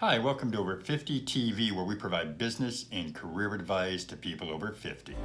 Hi, welcome to Over 50 TV, where we provide business and career advice to people over 50.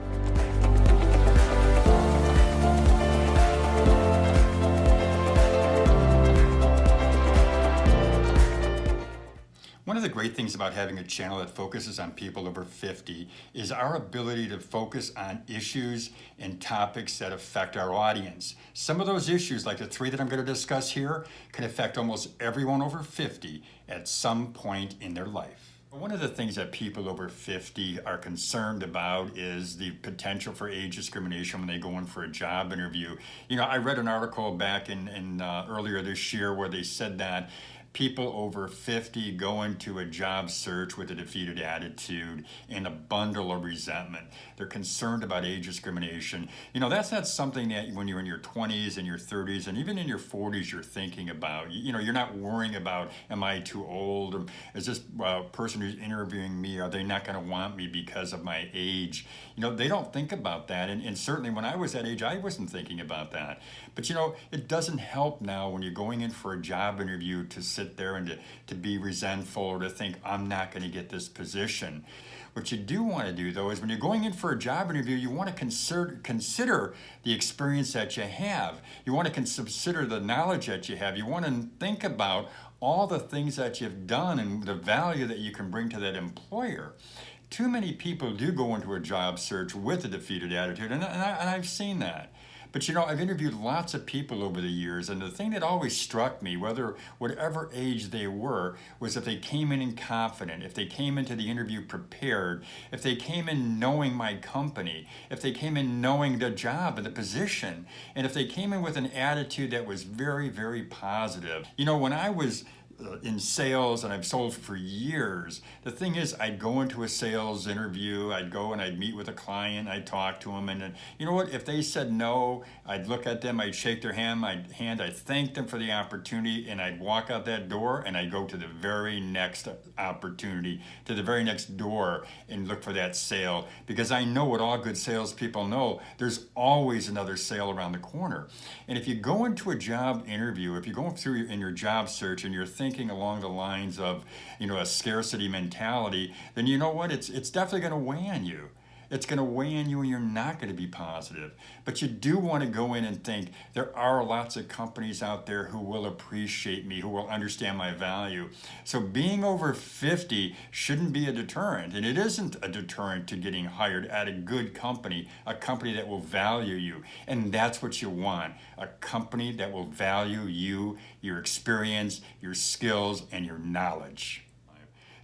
One of the great things about having a channel that focuses on people over 50 is our ability to focus on issues and topics that affect our audience. Some of those issues, like the three that I'm going to discuss here, can affect almost everyone over 50 at some point in their life. One of the things that people over 50 are concerned about is the potential for age discrimination when they go in for a job interview. I read an article back in earlier this year where they said that people over 50 go into a job search with a defeated attitude and a bundle of resentment. They're concerned about age discrimination. That's not something that when you're in your 20s and your 30s and even in your 40s you're thinking about. You're not worrying about, am I too old? Or is this person who's interviewing me, are they not going to want me because of my age? They don't think about that. And certainly when I was that age, I wasn't thinking about that. But it doesn't help now when you're going in for a job interview to sit there and to be resentful or to think, I'm not going to get this position. What you do want to do, though, is when you're going in for a job interview, you want to consider the experience that you have. You want to consider the knowledge that you have. You want to think about all the things that you've done and the value that you can bring to that employer. Too many people do go into a job search with a defeated attitude, and I've seen that. But I've interviewed lots of people over the years, and the thing that always struck me, whatever age they were, was if they came in confident, if they came into the interview prepared, if they came in knowing my company, if they came in knowing the job and the position, and if they came in with an attitude that was very, very positive. When I was in sales, and I've sold for years, the thing is, I'd go into a sales interview, I'd go and I'd meet with a client, I'd talk to them, and then, if they said no, I'd look at them, I'd shake their hand, I'd thank them for the opportunity, and I'd walk out that door, and I'd go to the very next opportunity, to the very next door, and look for that sale, because I know what all good salespeople know, there's always another sale around the corner. And if you go into a job interview, if you're going through in your job search, and you're thinking along the lines of, a scarcity mentality, then it's definitely going to weigh on you. It's going to weigh on you, and you're not going to be positive. But you do want to go in and think, there are lots of companies out there who will appreciate me, who will understand my value. So being over 50 shouldn't be a deterrent, and it isn't a deterrent to getting hired at a good company, a company that will value you. And that's what you want, a company that will value you, your experience, your skills, and your knowledge.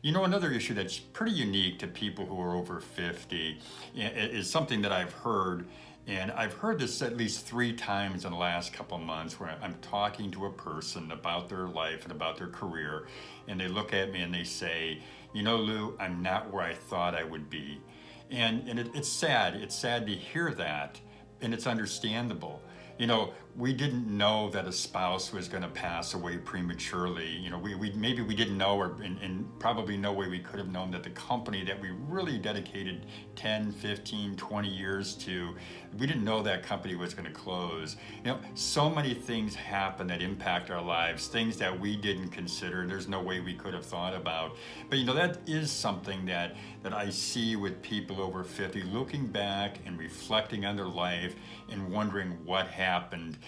Another issue that's pretty unique to people who are over 50 is something that I've heard, and I've heard this at least 3 times in the last couple of months, where I'm talking to a person about their life and about their career, and they look at me and they say, Lou, I'm not where I thought I would be. And it's sad. It's sad to hear that, and it's understandable. We didn't know that a spouse was going to pass away prematurely. Maybe we didn't know, or in probably no way we could have known that the company that we really dedicated 10, 15, 20 years to, we didn't know that company was going to close. So many things happen that impact our lives, things that we didn't consider, there's no way we could have thought about. But that is something that I see with people over 50, looking back and reflecting on their life and wondering what happened.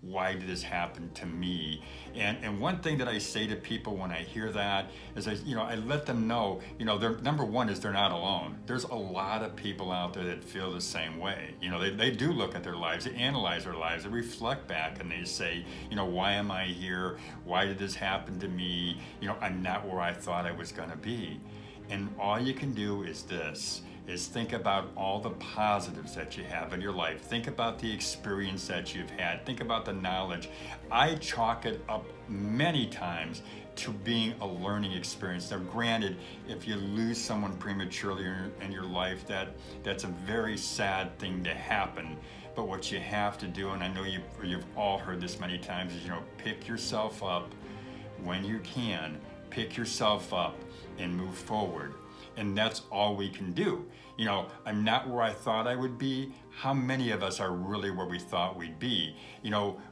Why did this happen to me? And one thing that I say to people when I hear that is, I let them know, number one is they're not alone. There's a lot of people out there that feel the same way. They do look at their lives, they analyze their lives, they reflect back, and they say, why am I here? Why did this happen to me? I'm not where I thought I was going to be. And all you can do is think about all the positives that you have in your life. Think about the experience that you've had. Think about the knowledge. I chalk it up many times to being a learning experience. Now, granted, if you lose someone prematurely in your life, that's a very sad thing to happen. But what you have to do, and I know you've all heard this many times, is pick yourself up when you can. Pick yourself up and move forward. and that's all we can do. I'm not where I thought I would be. How many of us are really where we thought we'd be?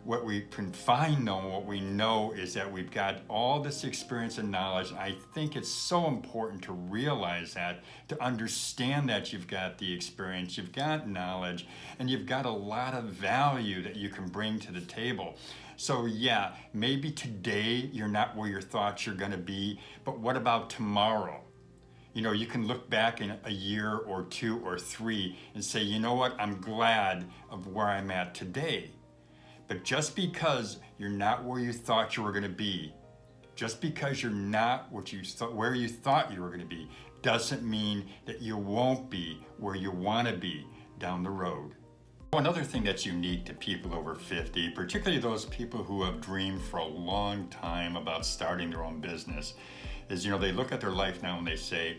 What we can find though, what we know is that we've got all this experience and knowledge. I think it's so important to realize that, to understand that you've got the experience, you've got knowledge, and you've got a lot of value that you can bring to the table. So yeah, maybe today you're not where you thought you're gonna be, but what about tomorrow? You can look back in a year or 2 or 3 and say, you know what, I'm glad of where I'm at today. But just because you're not where you thought you were going to be, just because you're not where you thought you were going to be, doesn't mean that you won't be where you want to be down the road. Another thing that's unique to people over 50, particularly those people who have dreamed for a long time about starting their own business, is they look at their life now and they say,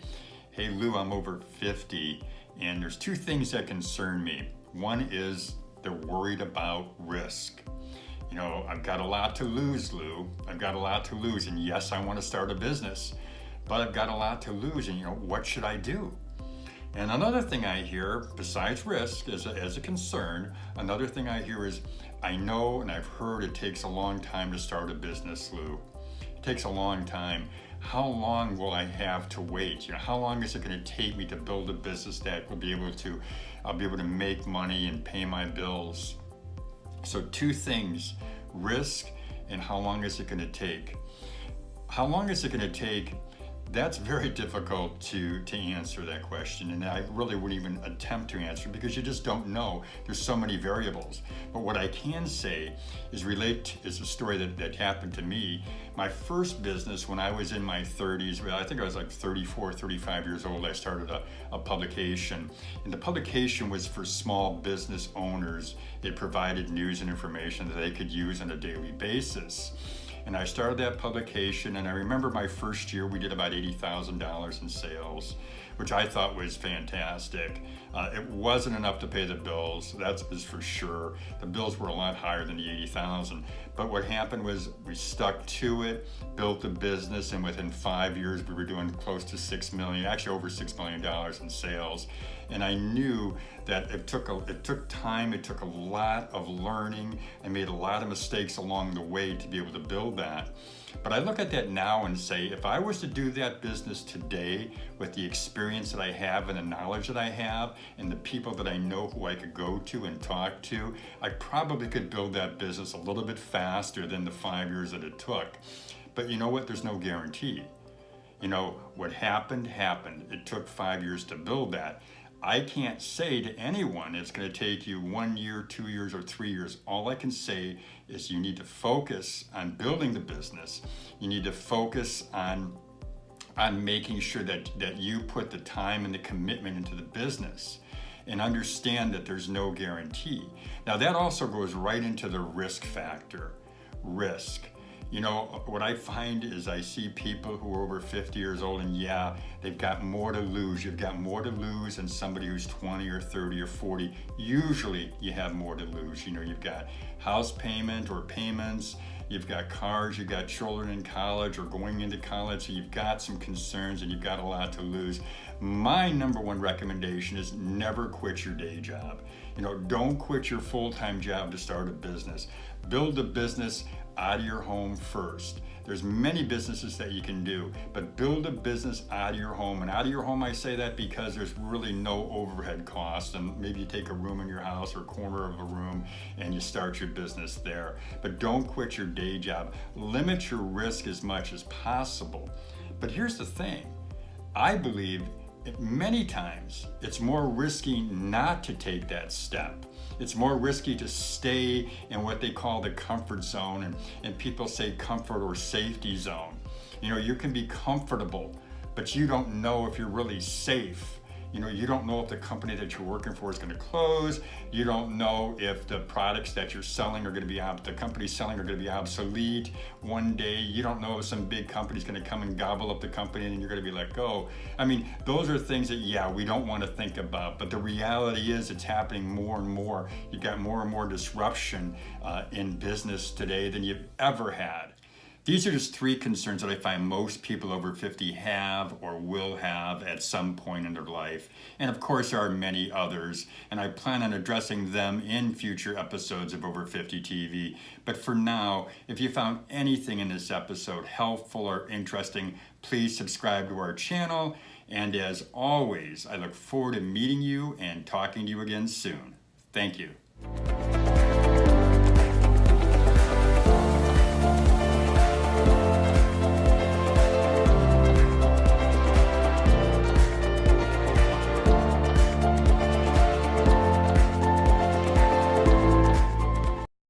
hey Lou, I'm over 50 and there's 2 things that concern me. One is they're worried about risk. I've got a lot to lose, Lou. I've got a lot to lose, and yes, I want to start a business, but I've got a lot to lose, and what should I do? And another thing I hear, besides risk as a concern, another thing I hear is, I know and I've heard it takes a long time to start a business, Lou. It takes a long time. How long will I have to wait? How long is it going to take me to build a business that I'll be able to make money and pay my bills? So 2 things, risk and how long is it going to take? How long is it going to take? That's very difficult to answer that question, and I really wouldn't even attempt to answer because you just don't know. There's so many variables. But what I can say is a story that happened to me. My first business when I was in my 30s, I think I was like 34, 35 years old, I started a publication. And the publication was for small business owners. It provided news and information that they could use on a daily basis. And I started that publication, and I remember my first year we did about $80,000 in sales, which I thought was fantastic. It wasn't enough to pay the bills, that is for sure. The bills were a lot higher than the $80,000. But what happened was we stuck to it, built a business, and within 5 years we were doing close to $6 million, actually over $6 million in sales. And I knew that it took time, it took a lot of learning. I made a lot of mistakes along the way to be able to build that. But I look at that now and say, if I was to do that business today with the experience that I have and the knowledge that I have and the people that I know who I could go to and talk to, I probably could build that business a little bit faster than the 5 years that it took. But you know what? There's no guarantee. What happened. It took 5 years to build that. I can't say to anyone it's going to take you 1 year, 2 years, or 3 years. All I can say is you need to focus on building the business. You need to focus on making sure that you put the time and the commitment into the business, and understand that there's no guarantee. Now that also goes right into the risk factor. Risk. What I find is I see people who are over 50 years old, and yeah, they've got more to lose. You've got more to lose than somebody who's 20 or 30 or 40. Usually you have more to lose. You've got house payment or payments, you've got cars, you've got children in college or going into college, so you've got some concerns and you've got a lot to lose. My number 1 recommendation is never quit your day job. Don't quit your full-time job to start a business. Build a business out of your home first. There's many businesses that you can do, but build a business out of your home. And out of your home, I say that because there's really no overhead cost, and maybe you take a room in your house or corner of a room and you start your business there. But don't quit your day job. Limit your risk as much as possible. But here's the thing. I believe many times it's more risky not to take that step. It's more risky to stay in what they call the comfort zone, and people say comfort or safety zone. You can be comfortable, but you don't know if you're really safe. You don't know if the company that you're working for is going to close. You don't know if the products that you're selling are going to be the company's selling are going to be obsolete one day. You don't know if some big company's going to come and gobble up the company and you're going to be let go. Those are things that, we don't want to think about. But the reality is it's happening more and more. You've got more and more disruption in business today than you've ever had. These are just 3 concerns that I find most people over 50 have or will have at some point in their life. And of course, there are many others, and I plan on addressing them in future episodes of Over 50 TV. But for now, if you found anything in this episode helpful or interesting, please subscribe to our channel. And as always, I look forward to meeting you and talking to you again soon. Thank you.